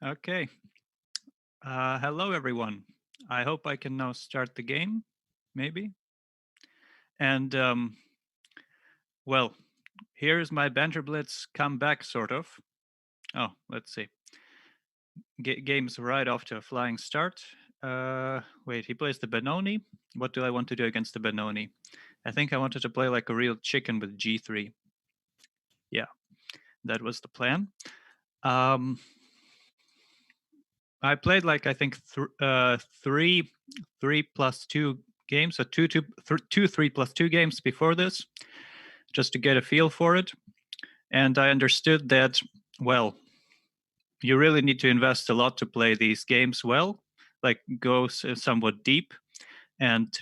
Okay. Hello, everyone. I hope I can now start the game, maybe. And, well, here's my Banter Blitz comeback, sort of. Oh, let's see. Game's right off to a flying start. Wait, he plays the Benoni. What do I want to do against the Benoni? I think I wanted to play like a real chicken with G3. Yeah, that was the plan. I played like I think 3+2 games, so two 3+2 games before this, just to get a feel for it. And I understood that, well, you really need to invest a lot to play these games well, like go somewhat deep. And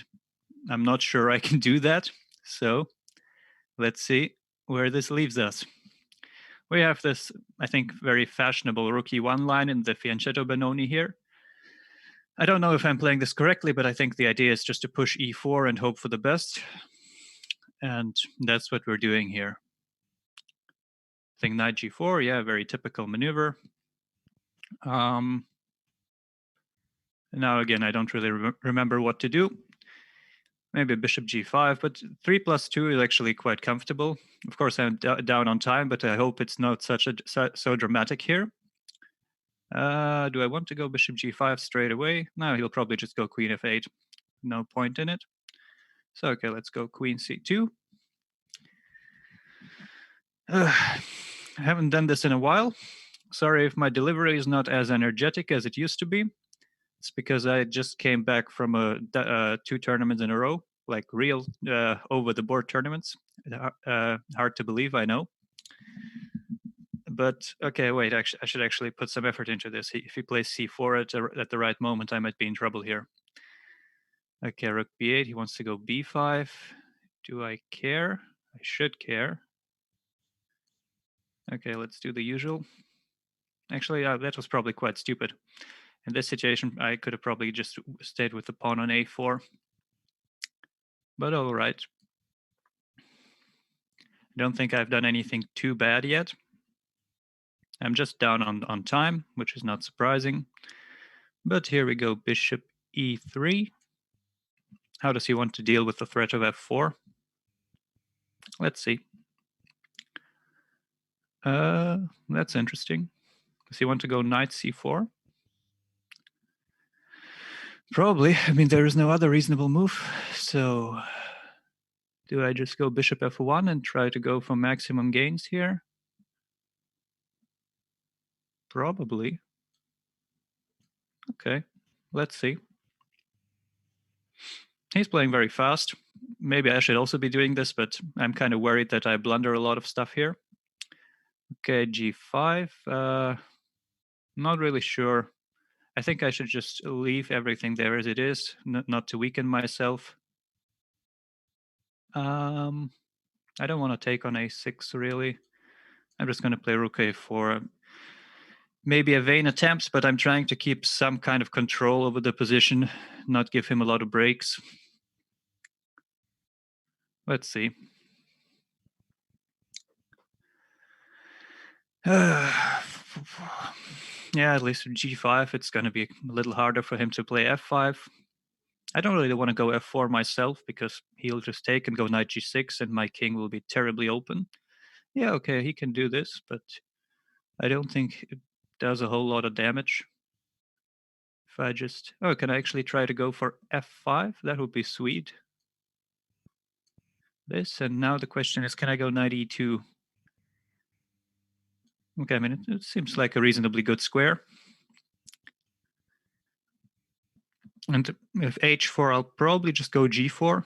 I'm not sure I can do that. So let's see where this leaves us. We have this, I think, very fashionable rookie one line in the Fianchetto Benoni here. I don't know if I'm playing this correctly, but I think the idea is just to push e4 and hope for the best. And that's what we're doing here. I think knight g4, yeah, very typical maneuver. Now, again, I don't really remember what to do. Maybe bishop g5, but 3+2 is actually quite comfortable. Of course, I'm down on time, but I hope it's not so dramatic here. Do I want to go bishop g5 straight away? No, he'll probably just go queen f8. No point in it. So, okay, let's go queen c2. I haven't done this in a while. Sorry if my delivery is not as energetic as it used to be. It's because I just came back from 2 tournaments in a row, like real over-the-board tournaments. Hard to believe, I know. But, okay, wait, I should actually put some effort into this. If he plays c4 at the right moment, I might be in trouble here. Okay, rook b8, he wants to go b5. Do I care? I should care. Okay, let's do the usual. Actually, that was probably quite stupid. In this situation, I could have probably just stayed with the pawn on a4. But all right. I don't think I've done anything too bad yet. I'm just down on time, which is not surprising. But here we go, bishop e3. How does he want to deal with the threat of f4? Let's see. That's interesting. Does he want to go knight c4? Probably. I mean, there is no other reasonable move. So do I just go bishop f1 and try to go for maximum gains here? Probably. Okay, let's see. He's playing very fast. Maybe I should also be doing this, but I'm kind of worried that I blunder a lot of stuff here. Okay, g5. Not really sure. I think I should just leave everything there as it is, not to weaken myself. I don't want to take on a6, really. I'm just going to play rook a4. Maybe a vain attempt, but I'm trying to keep some kind of control over the position, not give him a lot of breaks. Let's see. Yeah, at least with g5, it's going to be a little harder for him to play f5. I don't really want to go f4 myself because he'll just take and go knight g6 and my king will be terribly open. Yeah, okay, he can do this, but I don't think it does a whole lot of damage. If I just... Oh, can I actually try to go for f5? That would be sweet. This, and now the question is, can I go knight e2? Okay, I mean, it seems like a reasonably good square. And if h4, I'll probably just go g4,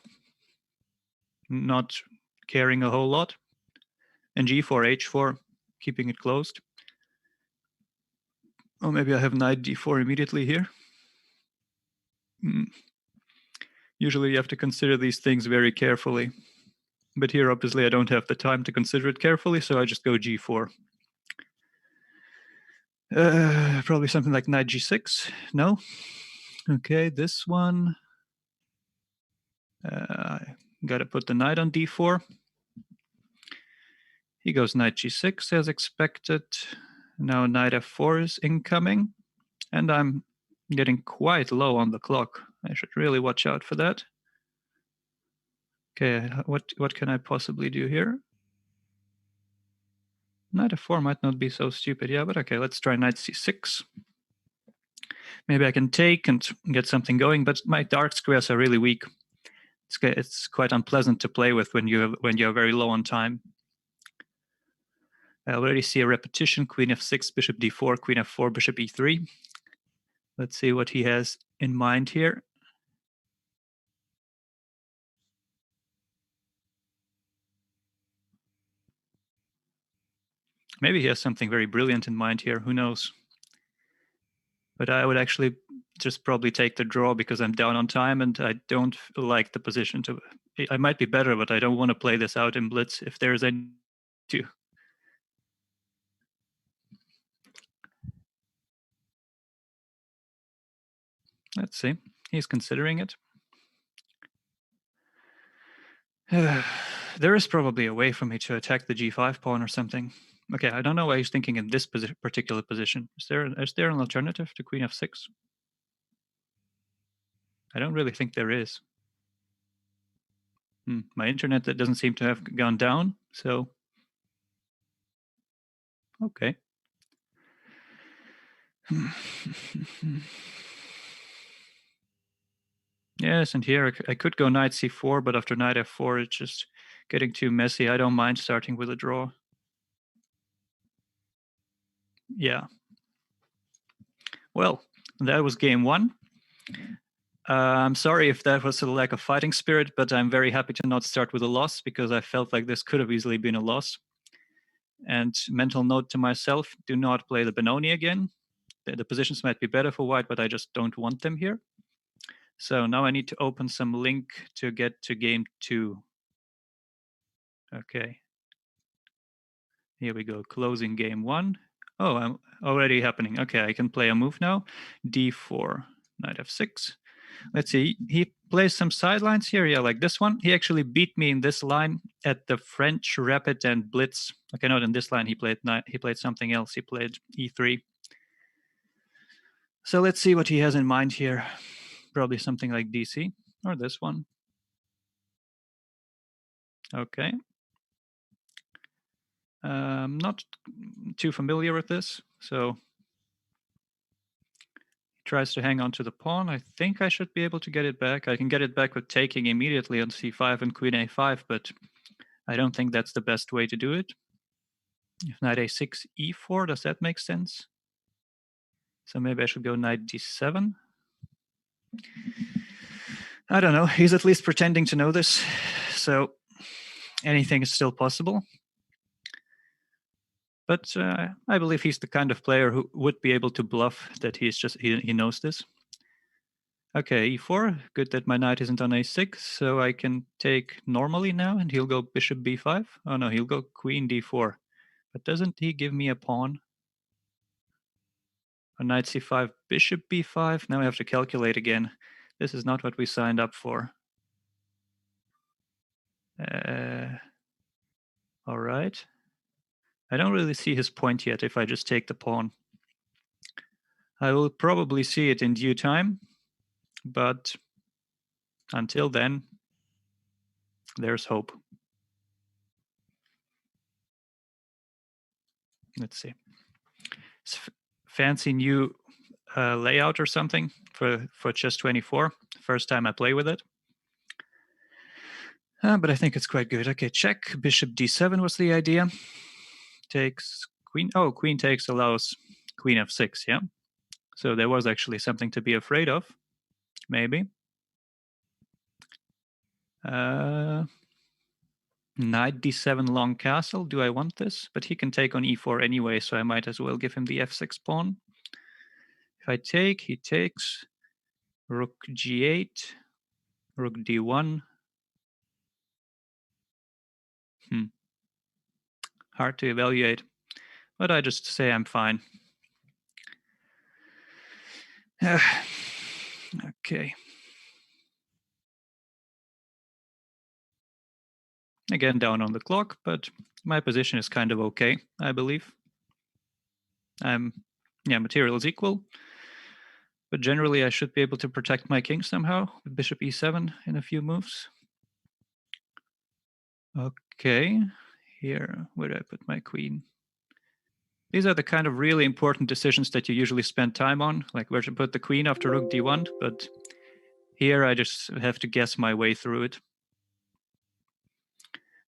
not caring a whole lot. And g4, h4, keeping it closed. Or maybe I have knight d4 immediately here. Usually you have to consider these things very carefully. But here, obviously, I don't have the time to consider it carefully, so I just go g4. Probably something like knight g6. No? Okay, this one. Got to put the knight on d4. He goes knight g6 as expected. Now knight f4 is incoming, and I'm getting quite low on the clock. I should really watch out for that. Okay, what can I possibly do here? Knight f4 might not be so stupid, yeah, but okay, let's try knight c6. Maybe I can take and get something going, but my dark squares are really weak. It's quite unpleasant to play with when you're very low on time. I already see a repetition: queen f6, bishop d4, queen f4, bishop e3. Let's see what he has in mind here. Maybe he has something very brilliant in mind here. Who knows? But I would actually just probably take the draw because I'm down on time and I don't like the position to. I might be better, but I don't want to play this out in blitz if there's any to. Let's see. He's considering it. There is probably a way for me to attack the g5 pawn or something. Okay, I don't know why he's thinking in this particular position. Is there an alternative to queen f6? I don't really think there is. My internet that doesn't seem to have gone down, so okay. Yes, and here I could go knight c4, but after knight f4, it's just getting too messy. I don't mind starting with a draw. Yeah. Well, that was game one. I'm sorry if that was a lack of fighting spirit, but I'm very happy to not start with a loss because I felt like this could have easily been a loss. And mental note to myself, do not play the Benoni again. The positions might be better for white, but I just don't want them here. So now I need to open some link to get to game two. Okay. Here we go, closing game one. Oh, I'm already happening. Okay, I can play a move now. d4, knight f6. Let's see, he plays some sidelines here. Yeah, like this one. He actually beat me in this line at the French Rapid and Blitz. Okay, not in this line. He played something else. He played e3. So let's see what he has in mind here. Probably something like DC or this one. Okay. Not too familiar with this, so tries to hang on to the pawn. I think I should be able to get it back. I can get it back with taking immediately on c5 and queen a5, but I don't think that's the best way to do it. If knight a6, e4, does that make sense? So maybe I should go knight d7. I don't know. He's at least pretending to know this, so anything is still possible. But I believe he's the kind of player who would be able to bluff that he knows this. Okay, e4. Good that my knight isn't on a6, so I can take normally now, and he'll go bishop b5. Oh no, he'll go queen d4. But doesn't he give me a pawn? A knight c5, bishop b5. Now I have to calculate again. This is not what we signed up for. All right. I don't really see his point yet if I just take the pawn. I will probably see it in due time, but until then, there's hope. Let's see. It's fancy new layout or something for chess 24. First time I play with it. But I think it's quite good. Okay, check. Bishop d7 was the idea. Takes queen. Oh, queen takes allows queen f6, yeah? So there was actually something to be afraid of, maybe. Knight d7 long castle. Do I want this? But he can take on e4 anyway, so I might as well give him the f6 pawn. If I take, he takes. Rook g8, rook d1. Hard to evaluate, but I just say I'm fine. Okay. Again, down on the clock, but my position is kind of okay, I believe. Yeah, material is equal. But generally, I should be able to protect my king somehow with bishop e7 in a few moves. Okay, here, where do I put my queen? These are the kind of really important decisions that you usually spend time on, like where to put the queen after rook d1, but here I just have to guess my way through it.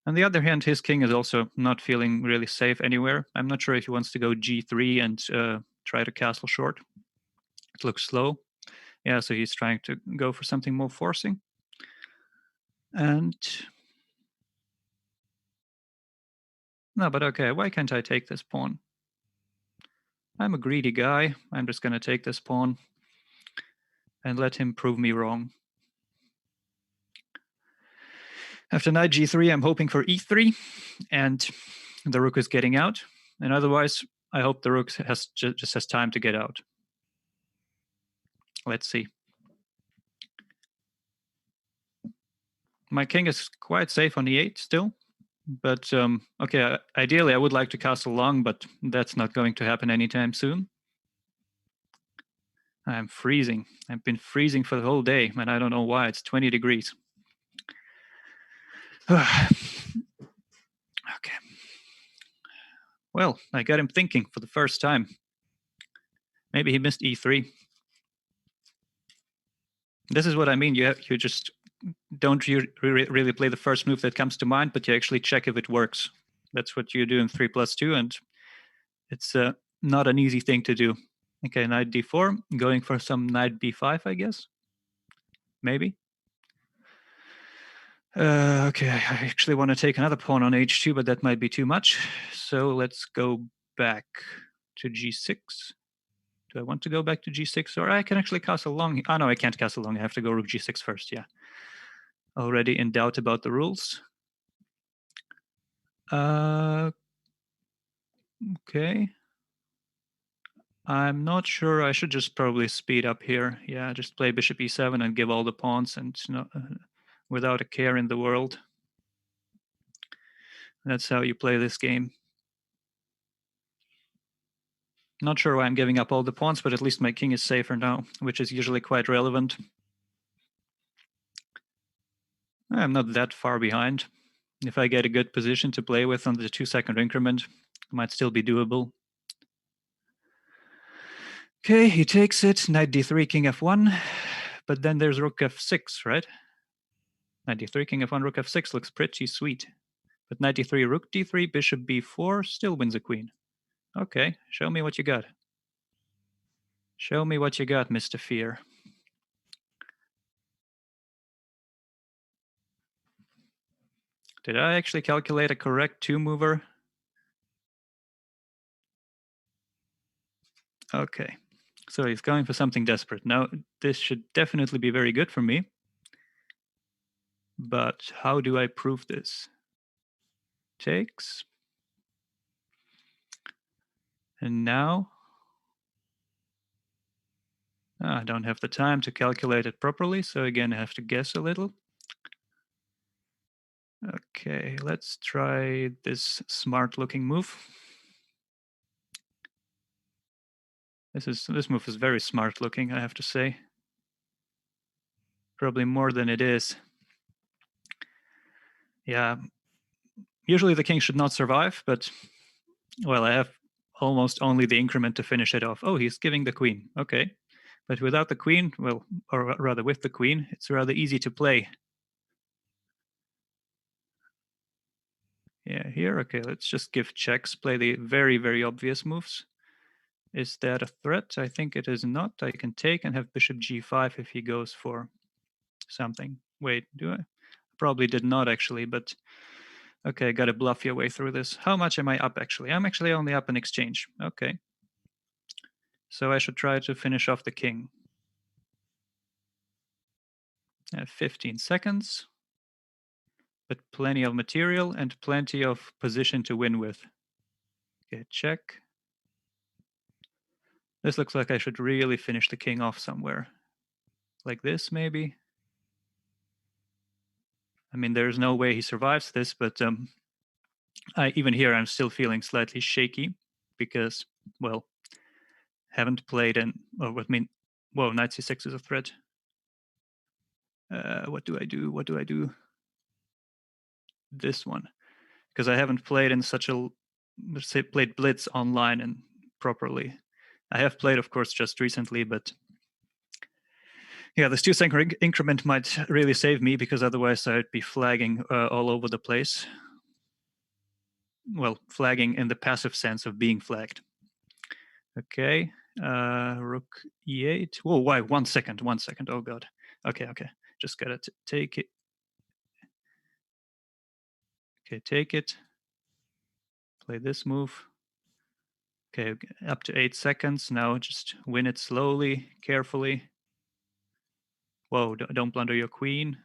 On the other hand, his king is also not feeling really safe anywhere. I'm not sure if he wants to go g3 and try to castle short. It looks slow. Yeah, so he's trying to go for something more forcing. And no, but okay, why can't I take this pawn? I'm a greedy guy. I'm just going to take this pawn and let him prove me wrong. After knight g3, I'm hoping for e3, and the rook is getting out. And otherwise, I hope the rook just has time to get out. Let's see. My king is quite safe on e8 still. But okay, ideally I would like to castle long, but that's not going to happen anytime soon. I'm freezing. I've been freezing for the whole day, and I don't know why. It's 20 degrees. Okay. Well, I got him thinking for the first time. Maybe he missed e3. This is what I mean. You just don't really play the first move that comes to mind, but you actually check if it works. That's what you do in 3+2, and it's not an easy thing to do. Okay, knight d4, going for some knight b5, I guess. Maybe. Okay, I actually want to take another pawn on h2, but that might be too much. So let's go back to g6. Do I want to go back to g6? Or I can actually castle long. Oh, no, I can't castle long. I have to go rook g6 first, yeah. Already in doubt about the rules. Okay. I'm not sure. I should just probably speed up here. Yeah, just play bishop e7 and give all the pawns and without a care in the world. That's how you play this game. Not sure why I'm giving up all the pawns, but at least my king is safer now, which is usually quite relevant. I'm not that far behind. If I get a good position to play with on the 2-second increment, it might still be doable. Okay, he takes it. Knight d3, king f1. But then there's rook f6, right? Knight d3, king f1, rook f6 looks pretty sweet. But knight d3, rook d3, bishop b4 still wins a queen. Okay, show me what you got. Show me what you got, Mr. Fier. Did I actually calculate a correct two-mover? Okay, so he's going for something desperate. Now, this should definitely be very good for me. But how do I prove this? Takes. And now, I don't have the time to calculate it properly, so again, I have to guess a little. Okay, let's try this smart-looking move. This move is very smart-looking, I have to say. Probably more than it is. Yeah, usually the king should not survive, but, well, I have almost only the increment to finish it off. Oh, he's giving the queen. Okay. But without the queen, well, or rather with the queen, it's rather easy to play. Yeah, here, okay, let's just give checks, play the very, very obvious moves. Is that a threat? I think it is not. I can take and have bishop g5 if he goes for something. Wait, do I? Probably did not actually, but okay, got to bluff your way through this. How much am I up actually? I'm actually only up in exchange. Okay. So I should try to finish off the king. I have 15 seconds, but plenty of material and plenty of position to win with. Okay, check. This looks like I should really finish the king off somewhere. Like this, maybe? I mean, there's no way he survives this, but even here I'm still feeling slightly shaky because, well, haven't played in, or what mean, whoa, knight c6 is a threat. What do I do? What do I do? This one, because I haven't played in such a, let's say, played blitz online and properly. I have played, of course, just recently, but yeah, this 2-second increment might really save me, because otherwise I'd be flagging all over the place. Well, flagging in the passive sense of being flagged. Okay, rook e8. Whoa, why? 1 second, 1 second. Oh god. Okay, just gotta take it. Okay, take it. Play this move. Okay, up to 8 seconds. Now just win it slowly, carefully. Whoa, don't blunder your queen.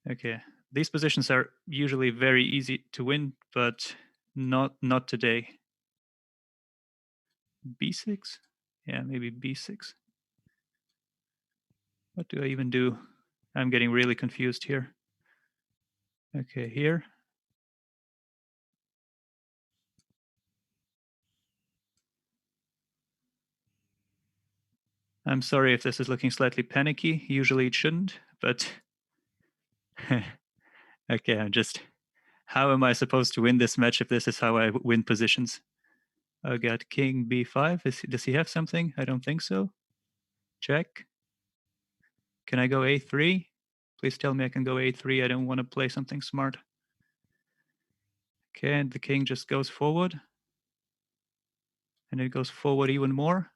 Okay, these positions are usually very easy to win, but not today. b6? Yeah, maybe b6. What do I even do? I'm getting really confused here. Okay, here. I'm sorry if this is looking slightly panicky. Usually it shouldn't, but okay, I'm just, how am I supposed to win this match if this is how I win positions? I got king b5. Does he have something? I don't think so. Check. Can I go a3? Please tell me I can go a3. I don't want to play something smart. Okay, and the king just goes forward. And it goes forward even more.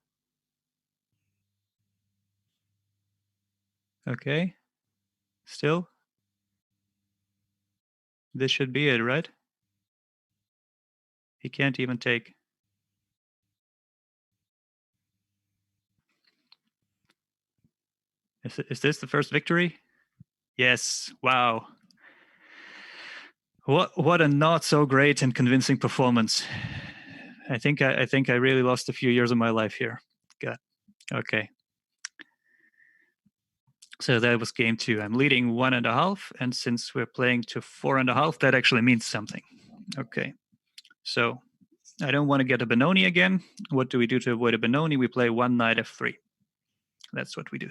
Okay. Still. This should be it, right? He can't even take. Is this the first victory? Yes. Wow. What a not so great and convincing performance. I think I really lost a few years of my life here. God. Okay. So that was game 2. I'm leading 1.5, and since we're playing to 4.5, that actually means something. Okay. So I don't want to get a Benoni again. What do we do to avoid a Benoni? We play one knight f3. That's what we do.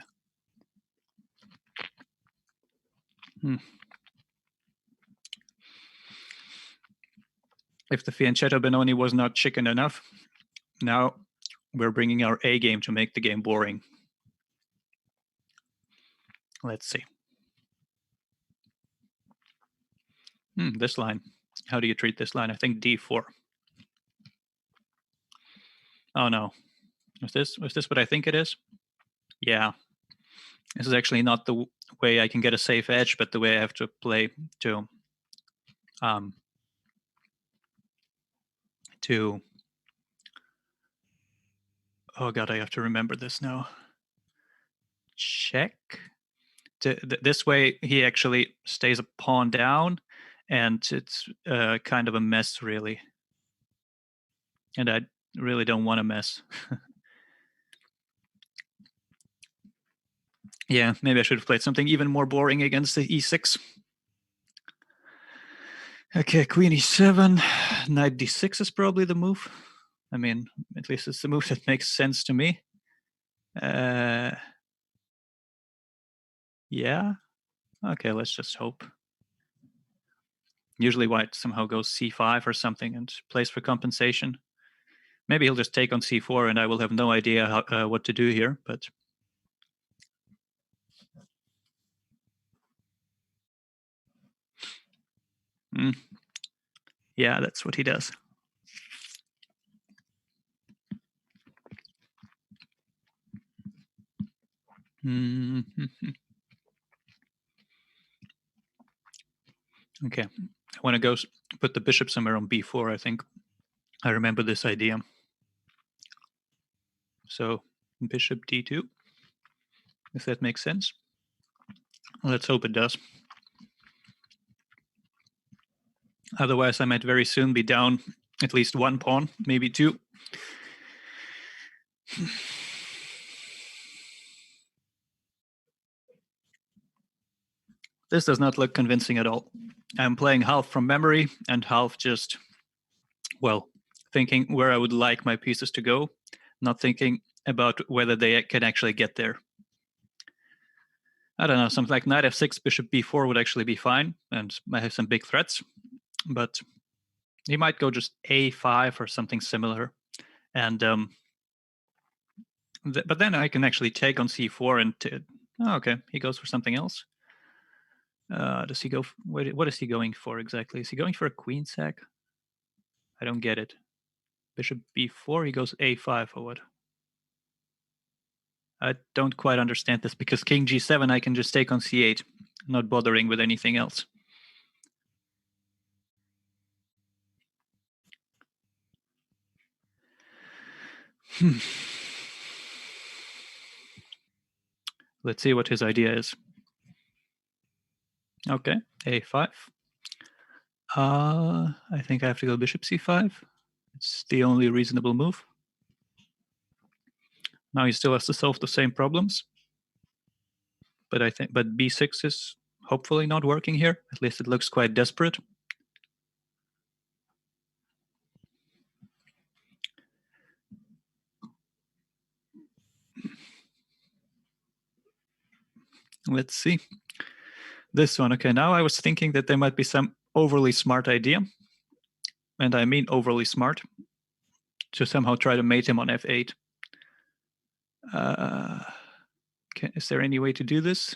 If the fianchetto Benoni was not chicken enough, now we're bringing our A game to make the game boring. Let's see. This line. How do you treat this line? I think d4. Oh no. Was this what I think it is? Yeah. This is actually not the way I can get a safe edge, but the way I have to play to oh god, I have to remember this now. Check. This way he actually stays a pawn down, and it's kind of a mess, really. And I really don't want to mess. Yeah, maybe I should have played something even more boring against the e6. Okay, queen e7, knight d6 is probably the move. I mean, at least it's the move that makes sense to me. Yeah. Okay, let's just hope. Usually white somehow goes c5 or something and plays for compensation. Maybe he'll just take on c4 and I will have no idea how, what to do here, but... Yeah, that's what he does. Okay, I want to go put the bishop somewhere on b4, I think. I remember this idea. So bishop d2, if that makes sense. Let's hope it does. Otherwise, I might very soon be down at least one pawn, maybe two. This does not look convincing at all. I'm playing half from memory and half just, well, thinking where I would like my pieces to go, not thinking about whether they can actually get there. I don't know, something like knight f6, bishop b4 would actually be fine, and might have some big threats, but he might go just a5 or something similar. And but then I can actually take on c4 and okay, he goes for something else. Does he go? What is he going for exactly? Is he going for a queen sack? I don't get it. Bishop b4. He goes a5 or what? I don't quite understand this because king g7. I can just take on c8, not bothering with anything else. Let's see what his idea is. Okay, a5. I think I have to go bishop c5. It's the only reasonable move. Now he still has to solve the same problems. But b6 is hopefully not working here. At least it looks quite desperate. Let's see. This one. Okay, now I was thinking that there might be some overly smart idea. And I mean overly smart. To somehow try to mate him on f8. Is there any way to do this?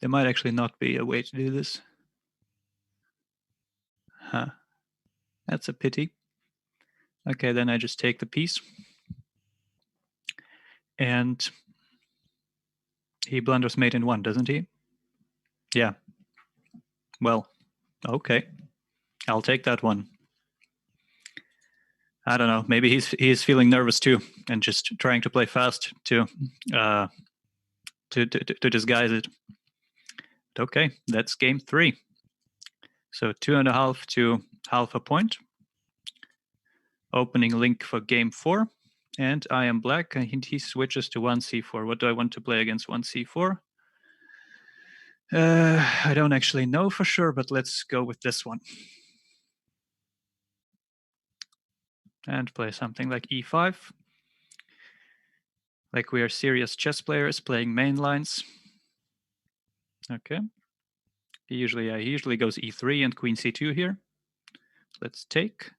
There might actually not be a way to do this. Huh. That's a pity. Okay, then I just take the piece. And he blunders mate in 1, doesn't he? Yeah. Well, okay. I'll take that one. I don't know. Maybe he's feeling nervous too, and just trying to play fast to disguise it. But okay, that's game 3. So 2.5 to half a point. Opening link for game 4, and I am black, and he switches to 1c4. What do I want to play against 1c4? I don't actually know for sure, but let's go with this one. And play something like e5. Like we are serious chess players playing main lines. Okay. He usually goes e3 and queen c2 here. Let's take.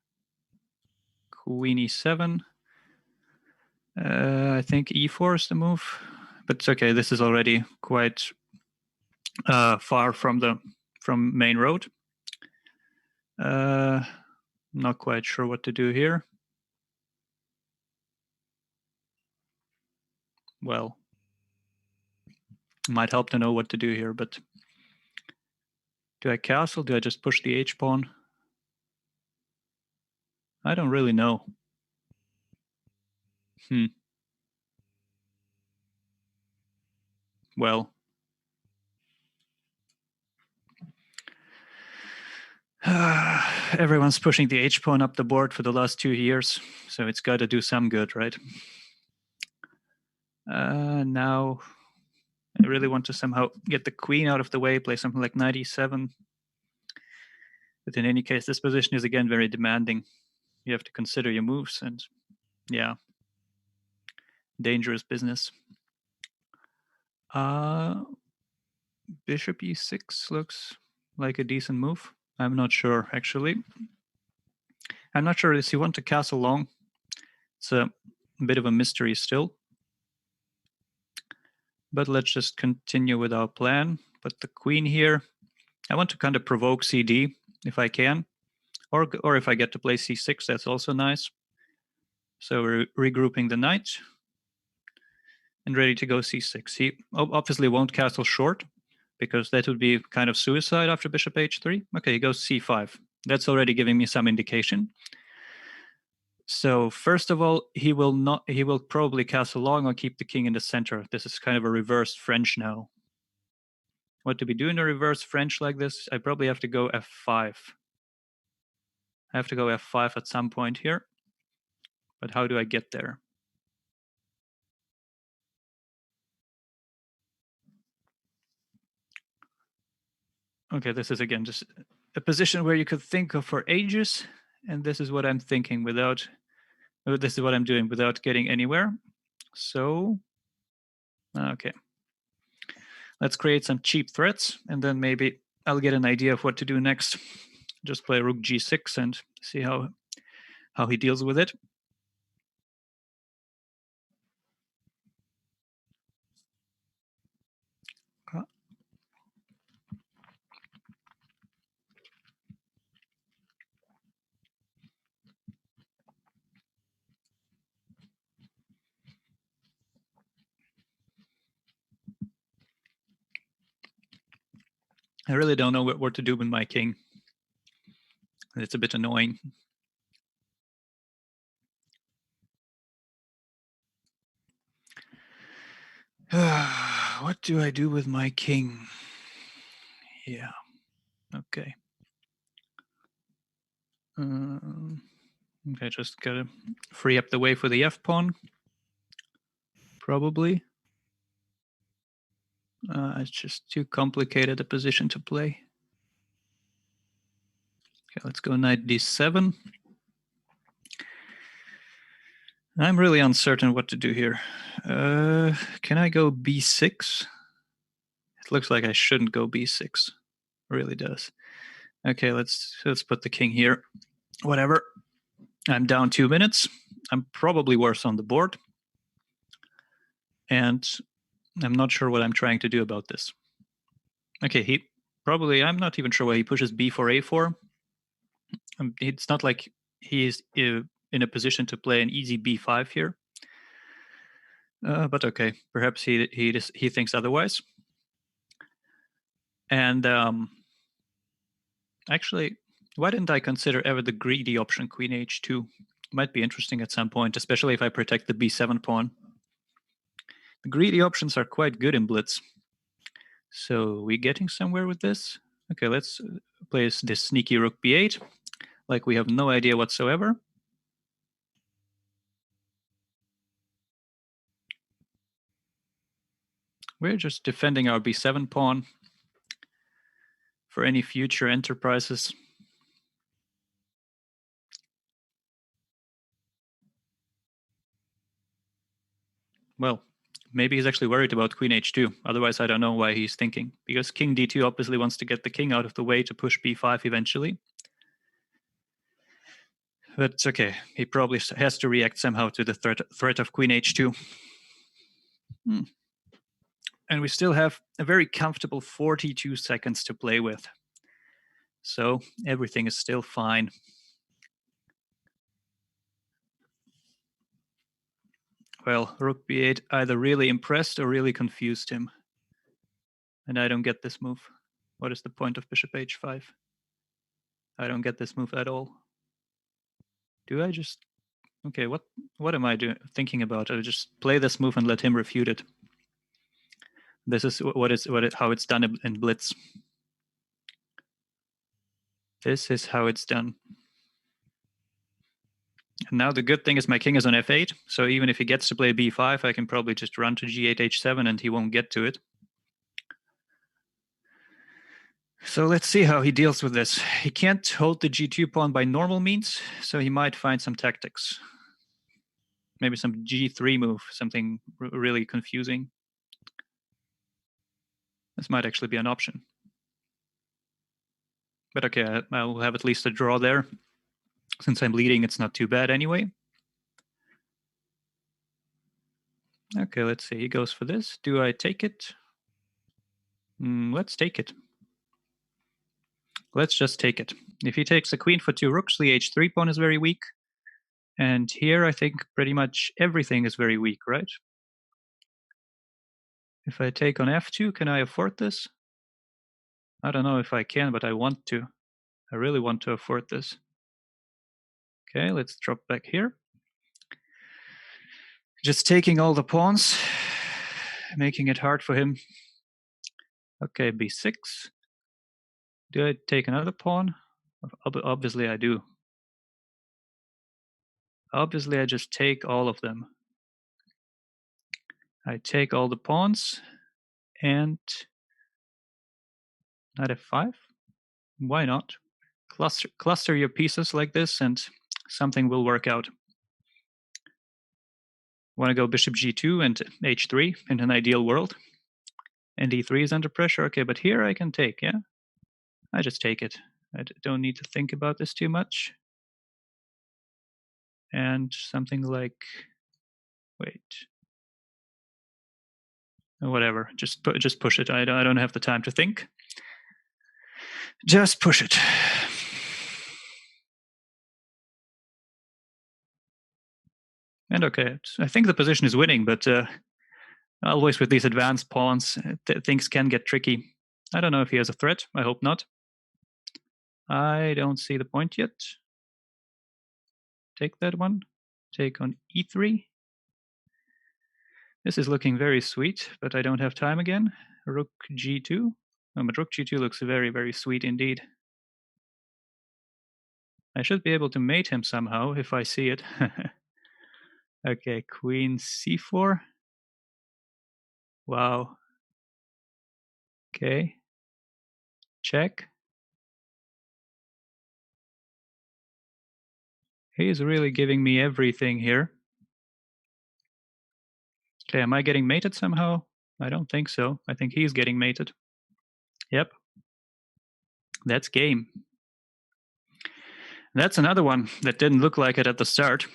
Queen e7. I think e4 is the move. But it's okay, this is already quite far from main road. Not quite sure what to do here. Well, might help to know what to do here, but do I castle? Do I just push the h-pawn? I don't really know. Well, everyone's pushing the h-pawn up the board for the last 2 years, so it's got to do some good, right? Now, I really want to somehow get the queen out of the way, play something like knight e7. But in any case, this position is again very demanding. You have to consider your moves, and yeah, dangerous business. Bishop e6 looks like a decent move. I'm not sure, actually. I'm not sure if you want to castle long. It's a bit of a mystery still. But let's just continue with our plan. Put the queen here. I want to kind of provoke cd if I can. Or if I get to play c6, that's also nice. So we're regrouping the knight. And ready to go c6. He obviously won't castle short, because that would be kind of suicide after bishop h3. Okay, he goes c5. That's already giving me some indication. So first of all, he will probably castle long or keep the king in the center. This is kind of a reversed French now. What do we do in a reverse French like this? I probably have to go f5. I have to go f5 at some point here. But how do I get there? Okay, this is again just a position where you could think of for ages, and this is what I'm thinking without, this is what I'm doing without getting anywhere. So, okay. Let's create some cheap threats, and then maybe I'll get an idea of what to do next. Just play rook g6 and see how he deals with it. I really don't know what to do with my king. It's a bit annoying. What do I do with my king? Yeah, okay. Okay, just gotta free up the way for the f-pawn. Probably. It's just too complicated a position to play. Okay, let's go knight d7. I'm really uncertain what to do here. Can I go b6? It looks like I shouldn't go b6. It really does. Okay, let's put the king here. Whatever. I'm down 2 minutes. I'm probably worse on the board. And I'm not sure what I'm trying to do about this. Okay, I'm not even sure why he pushes b4, a4. It's not like he's in a position to play an easy b5 here. But okay, perhaps he thinks otherwise. And actually, why didn't I consider ever the greedy option, queen h2? Might be interesting at some point, especially if I protect the b7 pawn. The greedy options are quite good in blitz. So we getting somewhere with this? Okay, let's place this sneaky rook b8, like we have no idea whatsoever. We're just defending our b7 pawn for any future enterprises. Well, maybe he's actually worried about queen h2. Otherwise, I don't know why he's thinking. Because king d2 obviously wants to get the king out of the way to push b5 eventually. But it's okay. He probably has to react somehow to the threat of queen h2. And we still have a very comfortable 42 seconds to play with. So everything is still fine. Well, rook b8 either really impressed or really confused him. And I don't get this move. What is the point of bishop h5? I don't get this move at all. Do I just... Okay, what am I thinking about? I just play this move and let him refute it. This is how it's done in blitz. This is how it's done. And now the good thing is my king is on f8, so even if he gets to play b5, I can probably just run to g8, h7, and he won't get to it. So let's see how he deals with this. He can't hold the g2 pawn by normal means, so he might find some tactics. Maybe some g3 move, something really confusing. This might actually be an option. But okay, I'll have at least a draw there. Since I'm leading, it's not too bad anyway. Okay, let's see. He goes for this. Do I take it? Let's take it. Let's just take it. If he takes a queen for 2 rooks, the h3 pawn is very weak. And here I think pretty much everything is very weak, right? If I take on f2, can I afford this? I don't know if I can, but I want to. I really want to afford this. Okay, let's drop back here. Just taking all the pawns, making it hard for him. Okay, b6. Do I take another pawn? Obviously I do. Obviously I just take all of them. I take all the pawns and knight f5. Why not? cluster your pieces like this, and something will work out. Want to go bishop g2 and h3 in an ideal world. And e3 is under pressure. Okay, but here I can take, yeah? I just take it. I don't need to think about this too much. And something like, wait. Whatever, just push it. I don't have the time to think. Just push it. And okay, I think the position is winning, but always with these advanced pawns, things can get tricky. I don't know if he has a threat. I hope not. I don't see the point yet. Take that one. Take on e3. This is looking very sweet, but I don't have time again. Rook g2. Oh, but rook g2 looks very, very sweet indeed. I should be able to mate him somehow if I see it. Okay, queen c4. Wow. Okay. Check. He's really giving me everything here. Okay, am I getting mated somehow? I don't think so. I think he's getting mated. Yep. That's game. That's another one that didn't look like it at the start.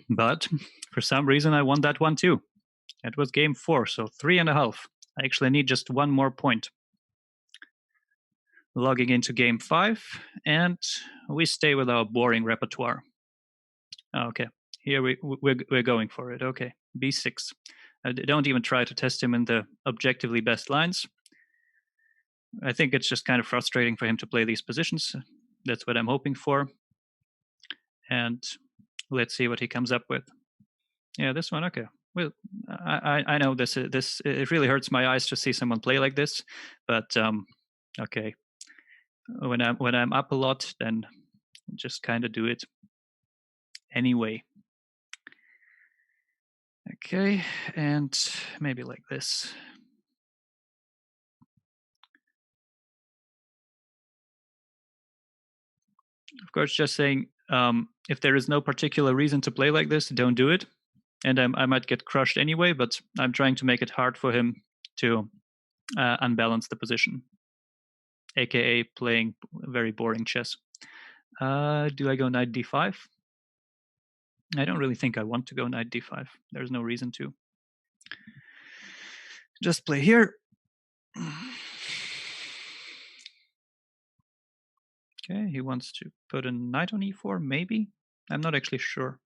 But for some reason, I won that one too. It was game 4, so 3.5. I actually need just one more point. Logging into game 5, and we stay with our boring repertoire. Okay, here we're going for it. Okay, b6. Don't even try to test him in the objectively best lines. I think it's just kind of frustrating for him to play these positions. That's what I'm hoping for. And let's see what he comes up with. Yeah, this one, okay. Well, I know this it really hurts my eyes to see someone play like this, but okay. When I'm up a lot, then just kind of do it anyway. Okay, and maybe like this. Of course, just saying, if there is no particular reason to play like this, don't do it. And I might get crushed anyway, but I'm trying to make it hard for him to unbalance the position, aka playing very boring chess. Do I go knight d5? I don't really think I want to go knight d5. There's no reason to. Just play here. Okay, he wants to put a knight on e4, maybe? I'm not actually sure.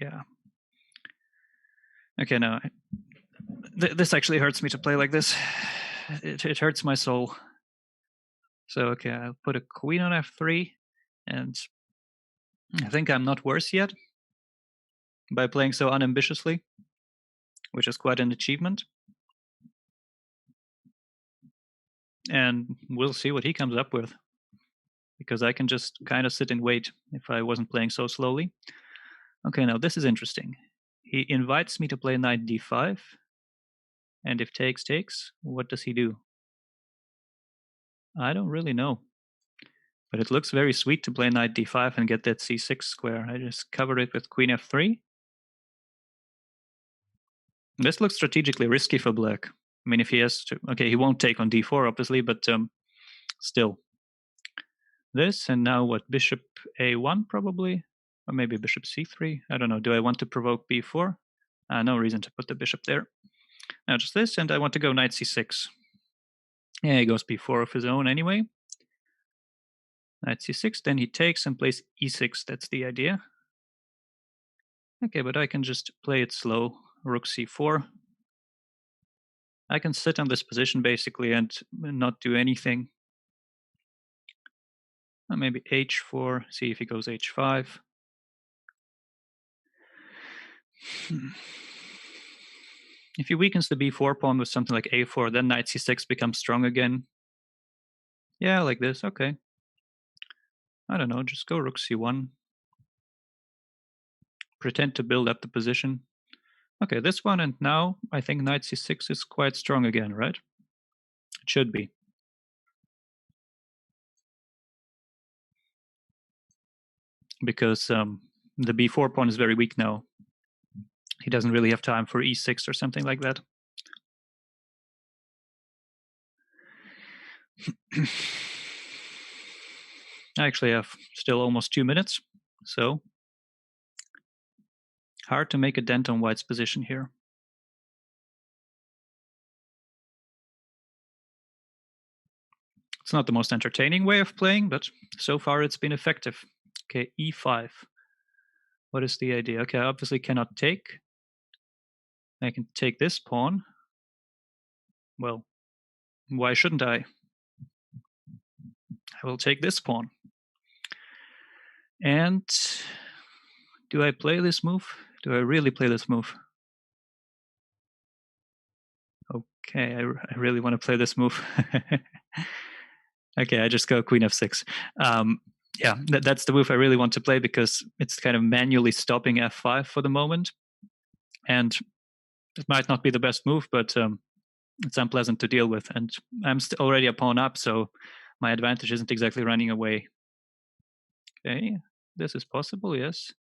Yeah. Okay, no. This actually hurts me to play like this. It hurts my soul. So, okay, I'll put a queen on f3, and I think I'm not worse yet by playing so unambitiously, which is quite an achievement. And we'll see what he comes up with, because I can just kind of sit and wait if I wasn't playing so slowly. Okay, now this is interesting. He invites me to play knight d5, and if takes, what does he do? I don't really know. But it looks very sweet to play knight d5 and get that c6 square. I just covered it with queen f3. This looks strategically risky for black. I mean, if he has to... Okay, he won't take on d4, obviously, but still. This, and now what? Bishop a1, probably? Or maybe bishop c3? I don't know. Do I want to provoke b4? No reason to put the bishop there. Now just this, and I want to go knight c6. Yeah, he goes b4 of his own anyway. Knight c6, then he takes and plays e6. That's the idea. Okay, but I can just play it slow. Rook c4. I can sit on this position basically and not do anything. Maybe h4, see if he goes h5. If he weakens the b4 pawn with something like a4, then knight c6 becomes strong again. Yeah, like this, okay. I don't know, just go rook c1. Pretend to build up the position. Okay, this one, and now I think knight c6 is quite strong again, right? It should be. Because the b4 pawn is very weak now. He doesn't really have time for e6 or something like that. I actually have still almost 2 minutes, so hard to make a dent on white's position here. It's not the most entertaining way of playing, but so far it's been effective. Okay, e5. What is the idea? Okay, I obviously cannot take. I can take this pawn. Well, why shouldn't I? I will take this pawn. And do I play this move? Do I really play this move? Okay, I really want to play this move. Okay, I just go queen f6. Yeah, that's the move I really want to play because it's kind of manually stopping f5 for the moment. And it might not be the best move, but it's unpleasant to deal with. And I'm already a pawn up, so my advantage isn't exactly running away. Okay, this is possible, yes.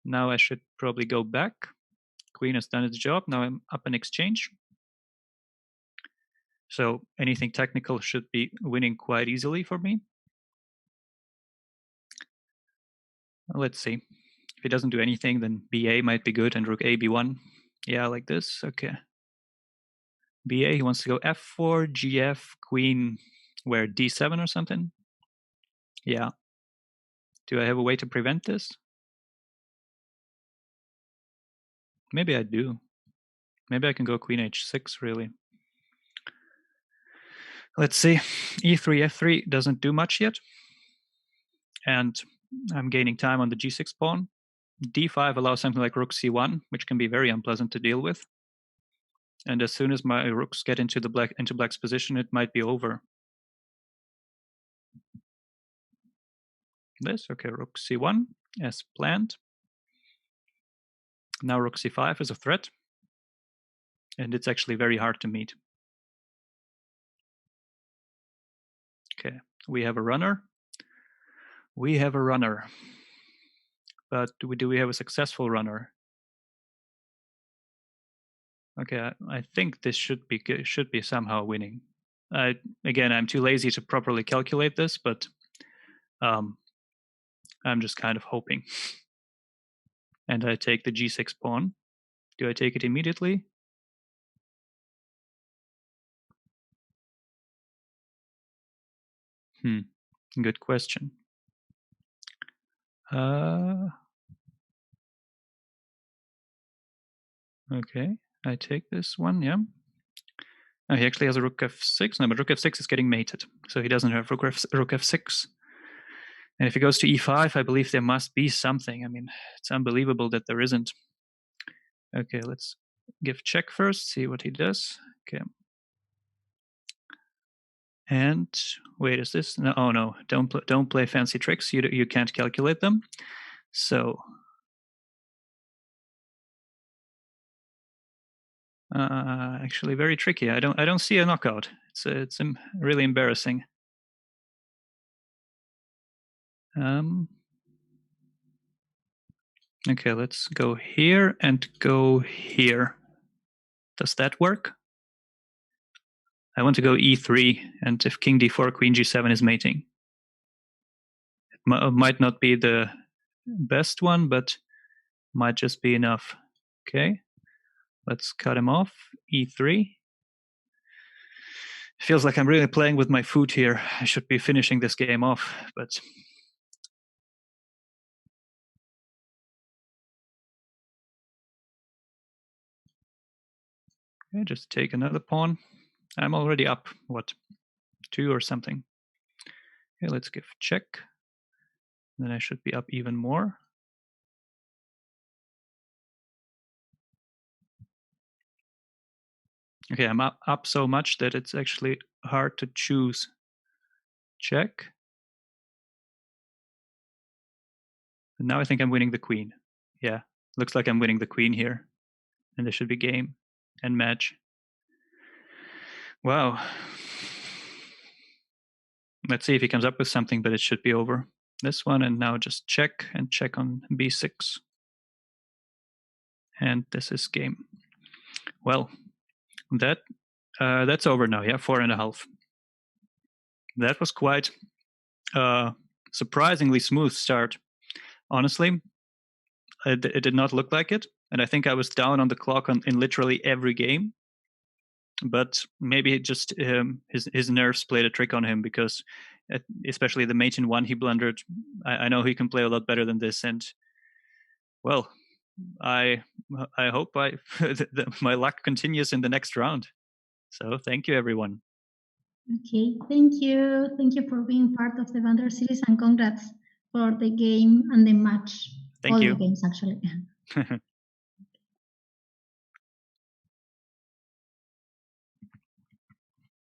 Now I should probably go back. Queen has done its job. Now I'm up in exchange. So anything technical should be winning quite easily for me. Let's see. If he doesn't do anything, then BA might be good and rook A, B1. Yeah, like this. Okay. BA, he wants to go F4, GF, queen, where D7 or something? Yeah. Do I have a way to prevent this? Maybe I do. Maybe I can go queen H6, really. Let's see. E3, F3 doesn't do much yet. And I'm gaining time on the G6 pawn. D5 allows something like rook C1, which can be very unpleasant to deal with. And as soon as my rooks get into black's position, it might be over. This, okay, rook C1 as planned. Now rook C5 is a threat. And it's actually very hard to meet. Okay, we have a runner. We have a runner. But do we have a successful runner? Okay, I think this should be somehow winning. Again, I'm too lazy to properly calculate this, but I'm just kind of hoping. And I take the G6 pawn. Do I take it immediately? Good question. Okay, I take this one, yeah. Oh, he actually has a rook f6. No, but rook f6 is getting mated, so he doesn't have rook f6. And if he goes to e5, I believe there must be something. I mean, it's unbelievable that there isn't. Okay, let's give check first, see what he does. Okay. And wait, is this? No, oh no, don't play fancy tricks. You can't calculate them. So actually very tricky. I don't see a knockout. It's really embarrassing. Okay, let's go here and go here. Does that work? I want to go e3, and if king d4, queen g7 is mating. It might not be the best one, but might just be enough. Okay, let's cut him off. e3. Feels like I'm really playing with my food here. I should be finishing this game off, but okay, just take another pawn. I'm already up, what, 2 or something. Okay, let's give check. Then I should be up even more. Okay, I'm up so much that it's actually hard to choose. Check. And now I think I'm winning the queen. Yeah, looks like I'm winning the queen here. And this should be game and match. Wow. Let's see if he comes up with something, but it should be over. This one, and now just check and check on b6. And this is game. Well, that's over now. Yeah, 4.5. That was quite a surprisingly smooth start. Honestly, it did not look like it, and I think I was down on the clock in literally every game. But maybe it just his nerves played a trick on him, because especially the mate in 1 he blundered. I know he can play a lot better than this, and well, I hope my luck continues in the next round. So thank you, everyone. Okay, thank you. Thank you for being part of the Banter series, and congrats for the game and the match. Thank All you. the games, actually.